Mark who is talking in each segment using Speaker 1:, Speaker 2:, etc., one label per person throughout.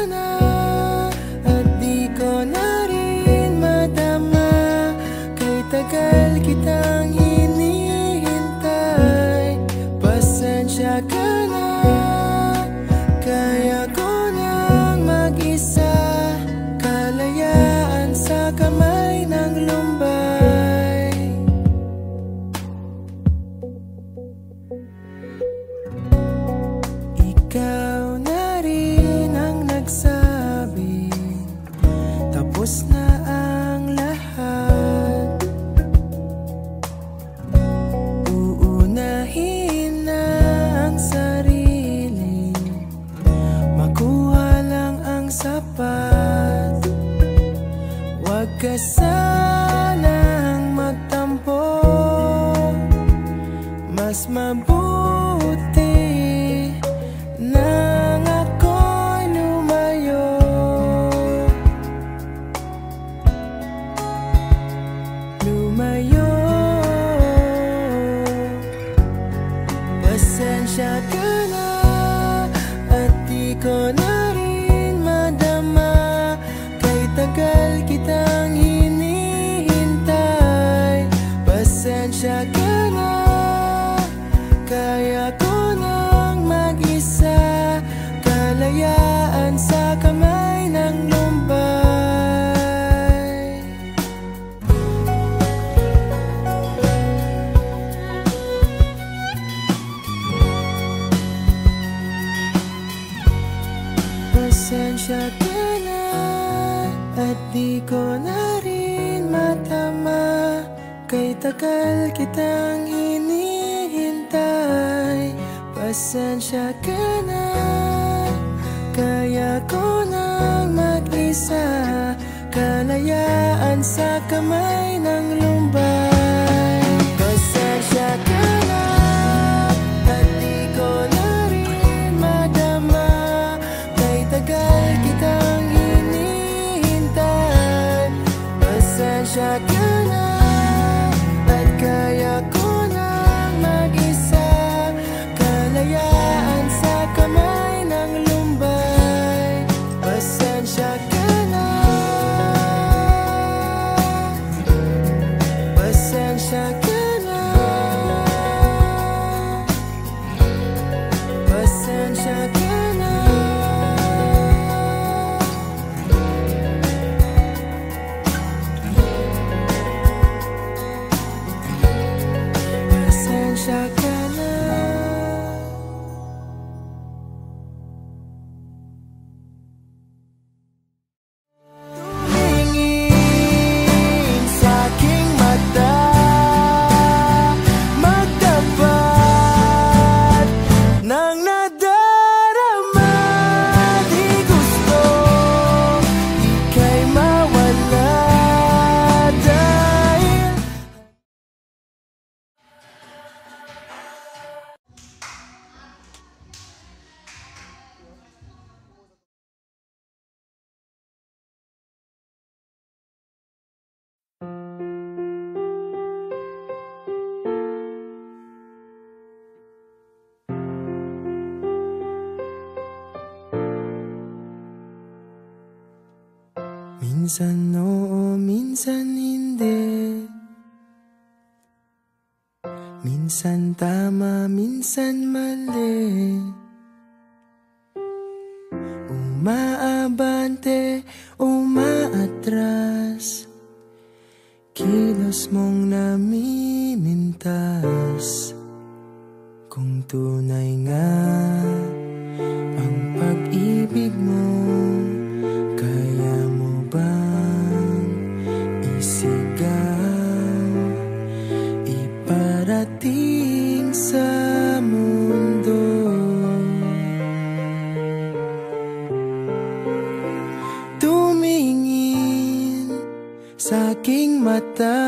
Speaker 1: na at di ko na rin madama. Kay tagal kitang hinihintay, pasensya ka na. Kaya ko nang mag-isa, kalayaan sa kamay ng lumbay. Ikaw na rin ang nagsabi, tapos na ang lahat. Uunahin na ang sarili, makuha lang ang sapat. Huwag ka sanang magtampo, mas mabuti nang ako'y lumayo. Lumayo. Pasensya ka na at di ko na rin madama. Kay tagal kitang hinihintay, pasensya ka na. Kaya ko nang mag-isa, kalayaan sa kamay ng lumbay. Pasensya ka na at di ko na rin matama. Kay tagal kitang hinihintay, pasensya ka na. Kaya ko nang mag-isa, kalayaan sa kamay ng lumbay. Pasensya ka na at di ko na rin madama. Kay tagal kitang hinihintay, pasensya ka na. At kaya ko nang mag-isa, kalayaan sa kamay ng lumbay. Pasensya ka na. Pasensya ka na. Pasensya ka na. Pasensya ka na. Tumingin sa aking mata, magtapat ng nadarama. Di gusto ika'y mawala dahil minsan oo, minsan hindi. Minsan tama, minsan mali. Umaabante, umaatras. Kilos mong namimintas. Kung tunay nga ang pag-ibig mo, kaya mo bang isigaw, iparating sa mundo? Tumingin sa aking mata,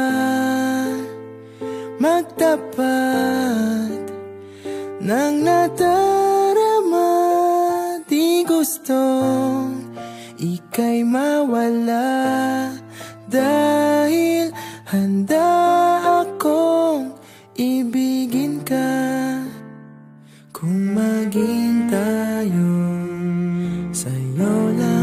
Speaker 1: magtapat ng nadarama. Di gustong ika'y mawala dahil handa akong ibigin ka. Kung maging tayo, sa'yo lang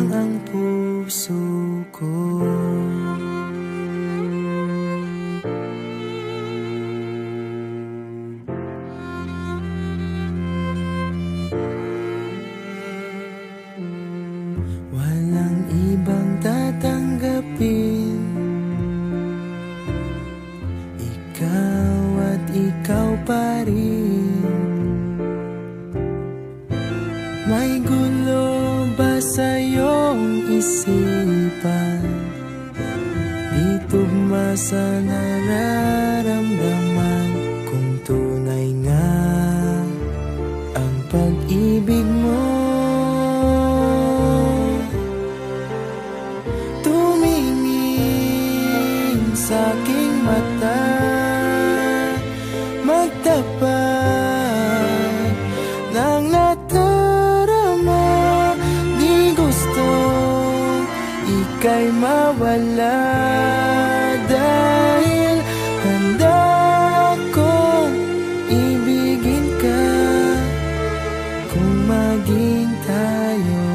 Speaker 1: walang ibang tatanggapin. Ikaw at ikaw pa rin. May gulo ba sa iyong isipan? Di tugma sa nararamdaman. Kung tunay nga ang pag-ibig mo, tumingin sa aking mata, magtapat ng nadarama. Di gusto ika'y mawala, dahil handa akong ibigin ka kung maging tayo.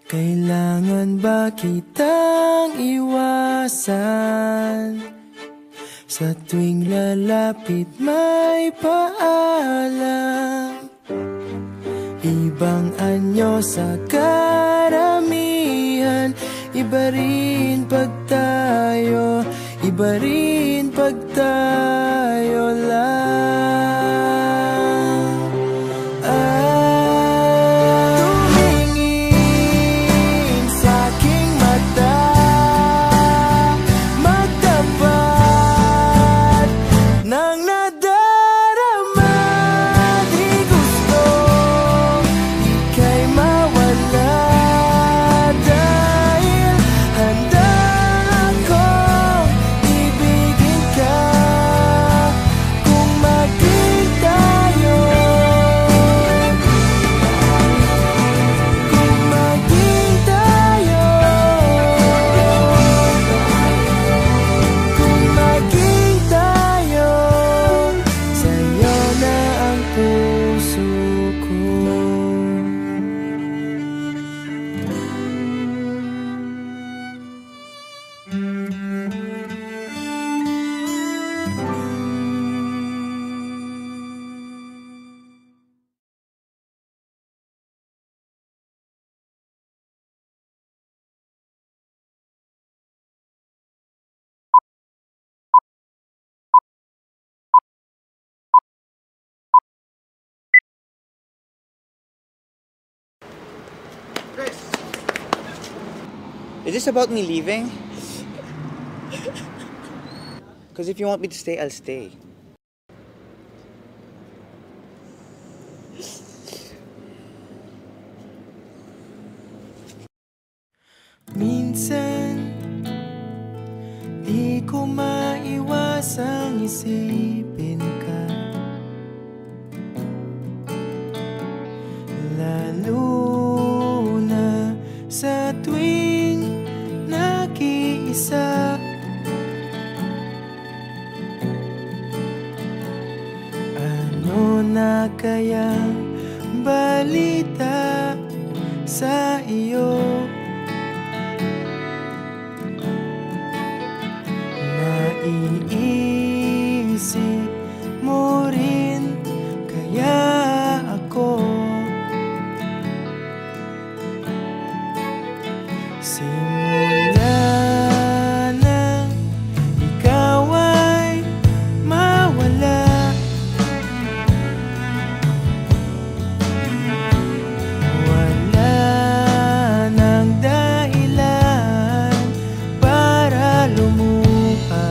Speaker 1: Kailangan ba kitang iwasan? Sa tuwing lalapit may paalam. Ibang anyo sa karamihan. Iba rin pag tayo, iba rin pag tayo lang. Tumingin sa aking mata, magtapat ng nadarama. Di gusto ika'y mawala, dahil handa akong ibigin ka kung maging tayo. Kung maging tayo, kung maging tayo, sa'yo na ang puso ko.
Speaker 2: Is this about me leaving? Because if you want me to stay, I'll stay.
Speaker 1: Minsan di ko maiwasang isipin ka, lalo na sa tuwing nag-iisa. Ano na kayang balita sa iyo? Naiisip mo rin kaya ako? Simula nang ikaw ay mawala, wala nang dahilan para lumuha.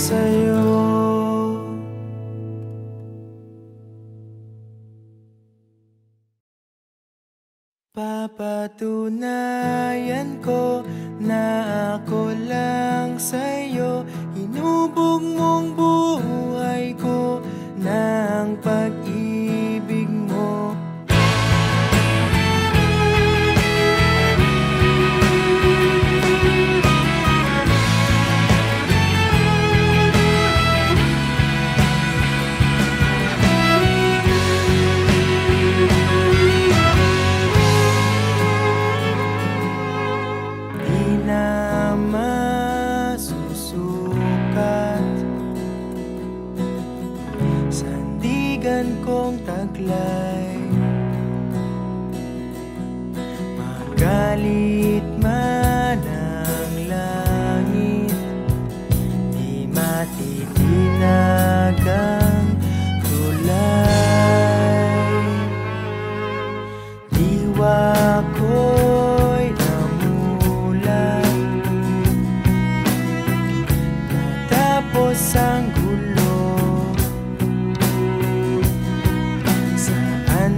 Speaker 1: sa'yo. Papatunayan ko na ako lang sa'yo. Hinubog mong buhay ko ng pag-ibig mo. Kong taglay, magalit man ang langit, di matitinag ang tulay. Diwa ko'y namulat, natapos ang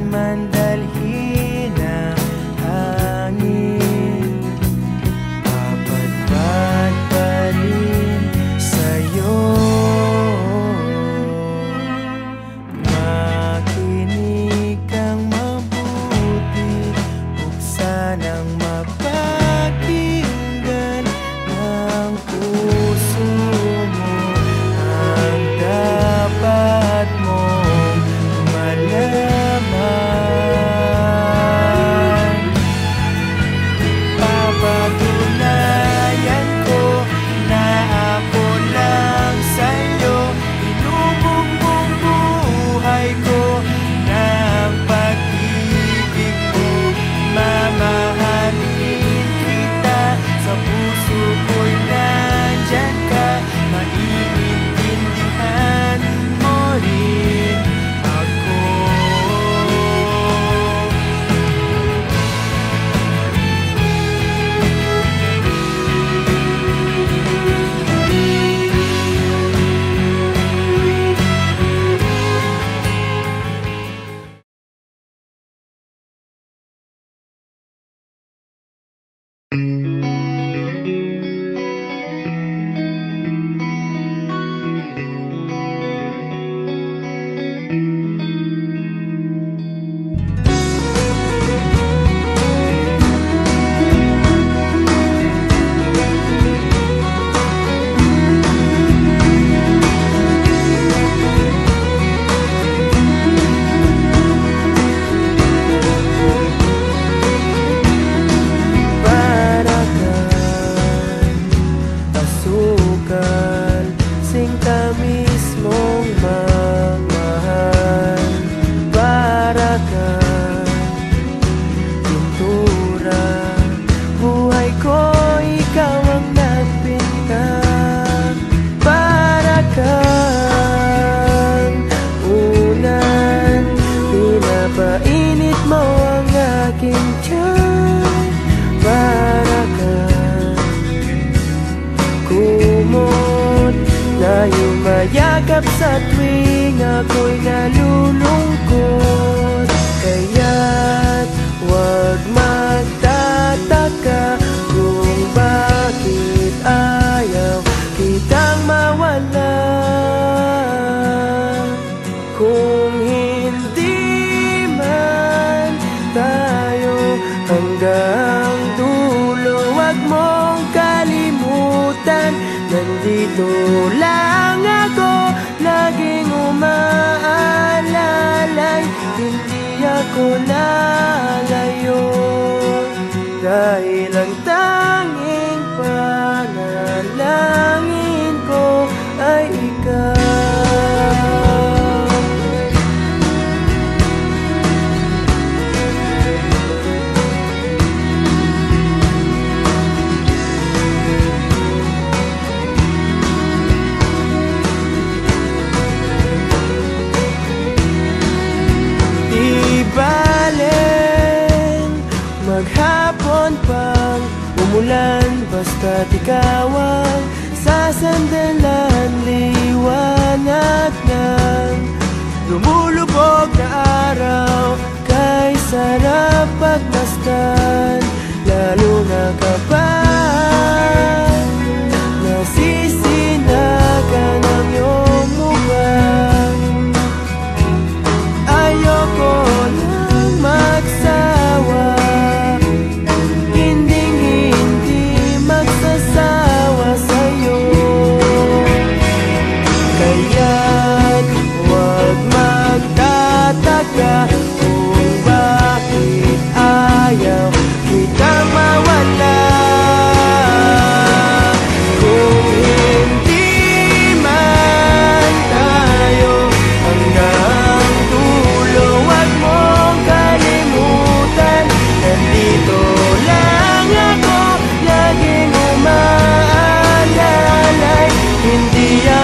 Speaker 1: man dalhin ang hangin, papadpad pa rin sa'yo. Makinig kang mabuti, buksan ang mapakinggan ng puso mo ang dapat mong malaman. Papatunayan ko na ako lang sa'yo. Hinubog mong buhay ko ng pag-ibig mo. Mamahalin kita, sa puso ko'y nandyan ka. Maiintindihan mo rin ako. Mayakap sa tuwing ako'y nalulungkot. Kaya't huwag magtataka kung bakit ayaw kitang mawala. Kung hindi man tayo hanggang dulo, huwag mong kalimutan, nandito lang ako, laging umaalalay. Hindi ako lalayo, dahil ang tanging panalangin ko ay ikaw. Maghapon pang umulan, basta't ikaw ang sasandalan.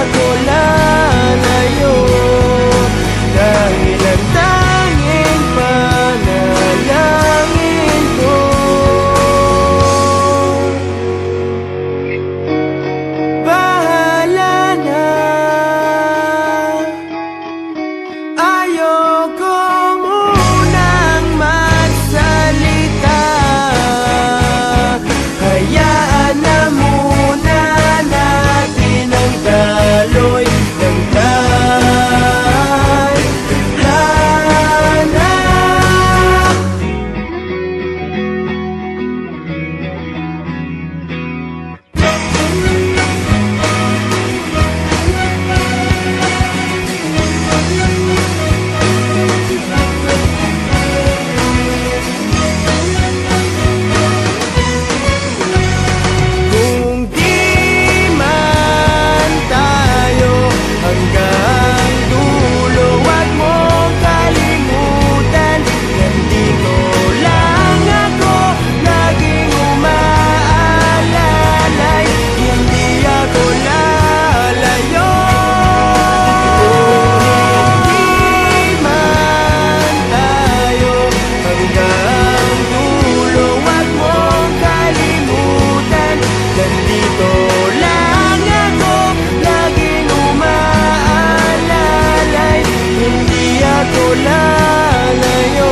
Speaker 1: ako lalayo, dahil ang tanging panalangin ko, bahala na. Ayoko munang magsalita, hayaan na muna natin ang daloy ng tadhana. Kung di man tayo hanggang dulo, wag mong kalimutan, nandito lang ako laging umaalalay, hindi ako lalayo. Kung di man tayo hanggang dulo, wag mong kalimutan, nandito lang ako laging umaalalay, hindi ako lalayo,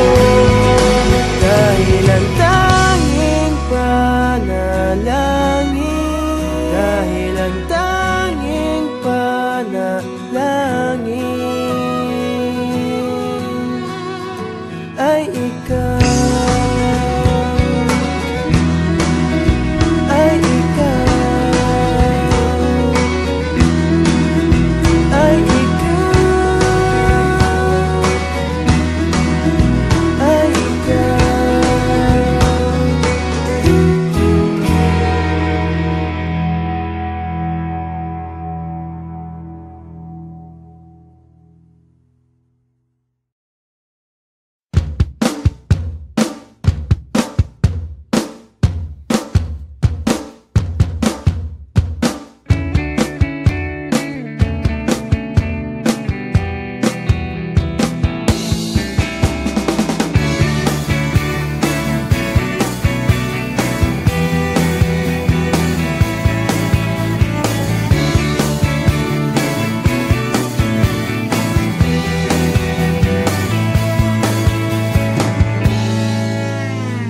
Speaker 1: dahil ang tanging panalangin, dahil ang tanging panalangin ay ikaw, ay ikaw, ay ikaw, ay ikaw.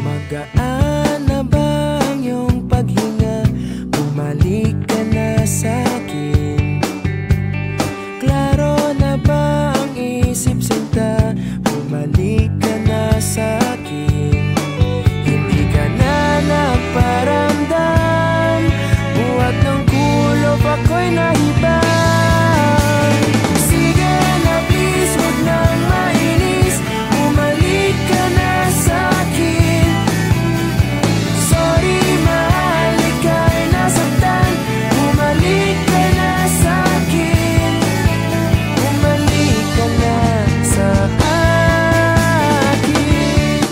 Speaker 1: Magaan na ba ang iyong paghinga? Bumalik ka na sa'kin. Klaro na ba ang isip sinta? Bumalik ka na sa'kin. Hindi ka na nagparamdam, buhat ng kulob ako'y nahibang. Sige na please, huwag nang mainis, bumalik ka na sa'kin. Sorry mahal, ika'y nasaktan, bumalik ka na sa'kin. Bumalik ka na sa akin.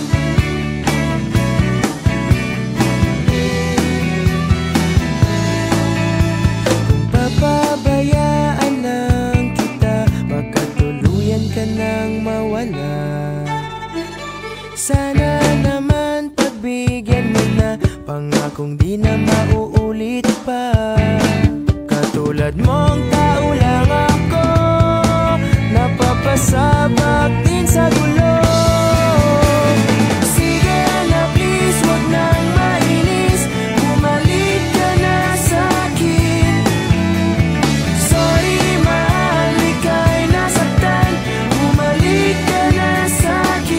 Speaker 1: Kung papabayaan lang kita, baka tuluyan ka nang mawala. Sana naman pagbigyan mo na, pangakong di na mauulit pa. Katulad mong tao lang ako, napapasabak din sa gulo. Sige na please, huwag nang mainis, bumalik ka na sa'kin. Sorry mahal, ika'y nasaktan, bumalik ka na sa'kin.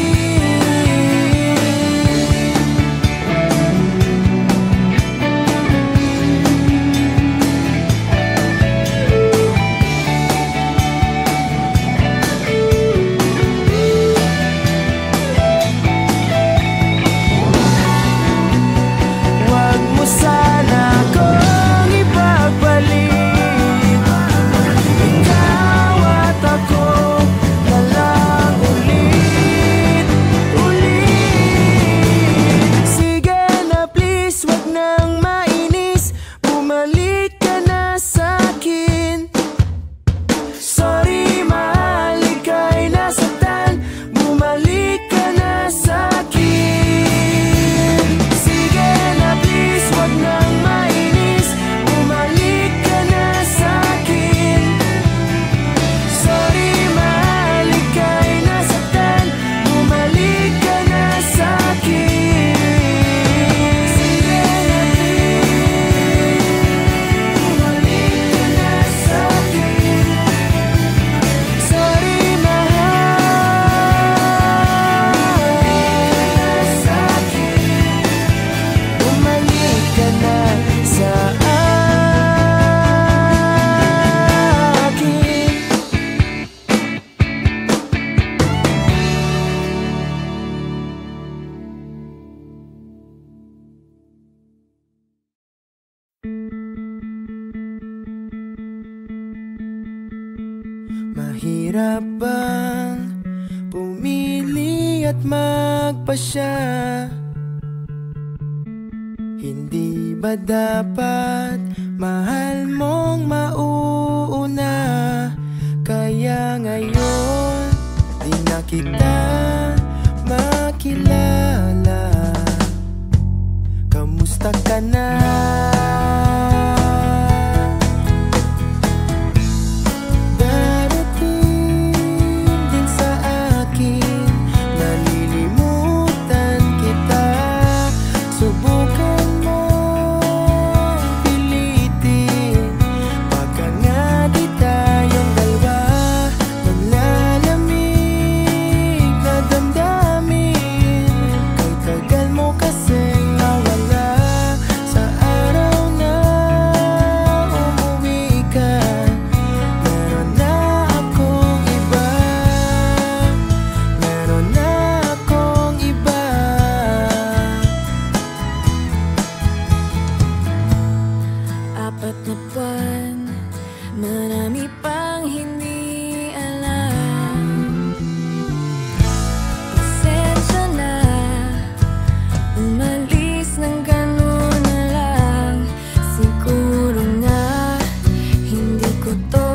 Speaker 1: Mahirap bang pumili at magpasya? Hindi ba dapat mahal mong mauuna? Kaya ngayon di na kita makilala. Kamusta ka na?
Speaker 3: Apat na buwan, marami pang hindi alam. Pasensya na, umalis ng ganun na lang. Siguro nga, hindi ko to